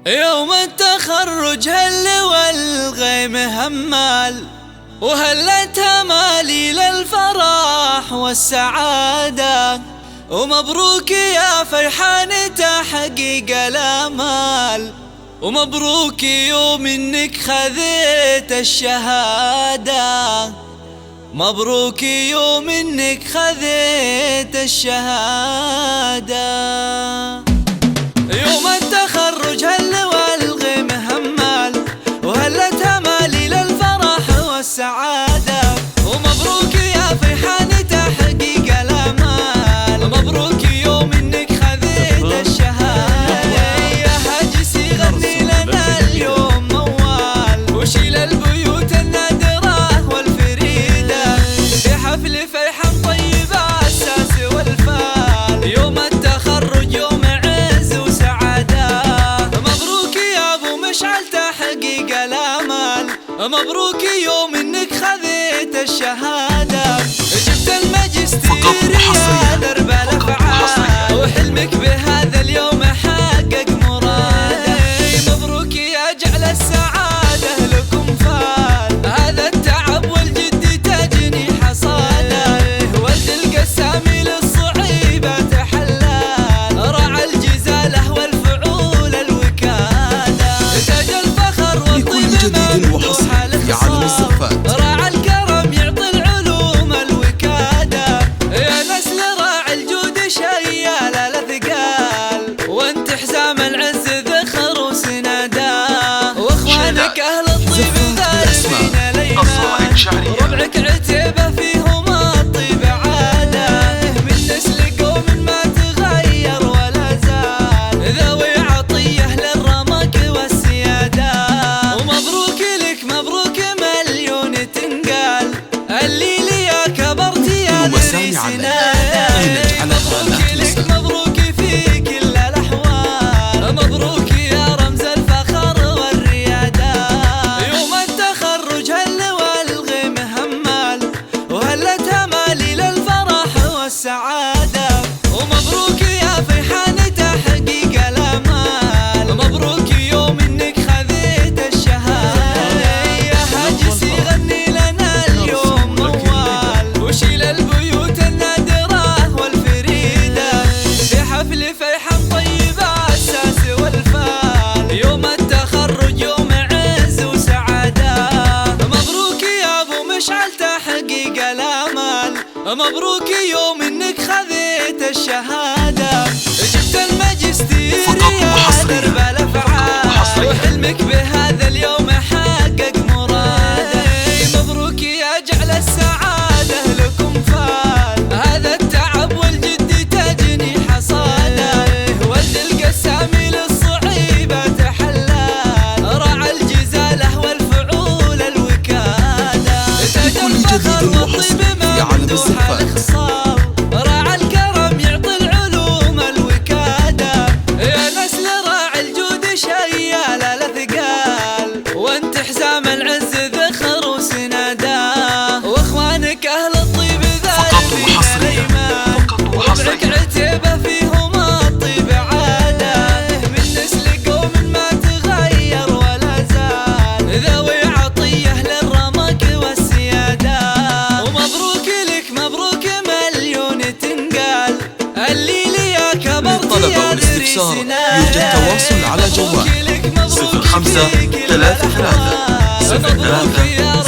يوم التخرج هل والغيم همال، وهلت امالي للفرح والسعادة، ومبروك يا فرحان تحقيق الامال، ومبروك يوم انك خذيت الشهادة، مبروك يوم انك خذيت الشهادة. يوم التخرج هل والغيم همال، وهلت امالي للفرح والسعادة، ومبروك يا فرحان تحقيق الامال، مبروك يوم انك خذيت الشهادة. يا هاجسي غني لنا اليوم موال، وشيل البيوت النادرة والفريدة، في حفل فرحان طيب الساس والفال. يوم التخرج يوم عز وسعادة، مبروك يا ابو مشعل تحقيق الامال، مبروك يوم انك خذيت الشهادة، جبت الماجستير يا درب الافعال، وحلمك بهذا اليوم حقق مراده. مبروك يا جعل السعادة لكم فال، هذا التعب والجد تجني حصاده، ولد القسامي للصعيبة حلال، راعى الجزالة والفعول الوكالة، تاج الفخر والطيب ممدوح الاخصال، راعى الكرم يعطي العلوم الوكادة، يا نسل راعي الجود شيال الاثقال، وانت حزام العز ذخر وسنادا، واخوانك اهل الطيب ذاربين الايمان، وربعك عتيبه فيهم الطيب عاده، من نسل قوم ما تغير ولا زال، ذوي عطيه للرمق والسياده. ومبروك لك مبروك مليون تنقال، الليل يا كبرت يا ذري سنادا، مبروك لك مبروك في كل الاحوال، مبروك يا رمز الفخر والرياده. يوم التخرج هل والغيم همال، وهلت امالي للفرح والسعاده، ومبروك يا فرحان تحقيق الامال، مبروك يوم انك خذيت الشهاده. يا هاجسي غني لنا اليوم موال، وشيل البيوت النادرة والفريدة، في حفل فرحان طيب الساس والفال. يوم التخرج يوم عز وسعادة، مبروك يا ابو مشعل تحقيق الامال، مبروك يوم انك خذيت الشهادة، جبت الماجستير يا درب الافعال، وحلمك بهذا اليوم حقق مراده. مبروك يا جعل السعادة لكم فال، هذا التعب والجد تجني حصاده، ولد القسامي للصعيبة حلال، راعى الجزالة والفعول الوكادة، تاج الفخر والطيب ممدوح الاخصال، راعى الكرم يعطي العلوم الوكادة، يا نسل راعي الجود شيال الاثقال، وانت حزام العز ذخر وسنادا، واخوانك اهل الطيب ذاربين الايمان، وربعك عتيبه فيهم الطيب عاده، من نسل قوم ما تغير ولا زال، ذوي عطيه للرمق والسياده. ومبروك لك مبروك مليون تنقال، الليل يا كبرت يا ذري سنادا، يوجد تواصل على جوال 05 33 03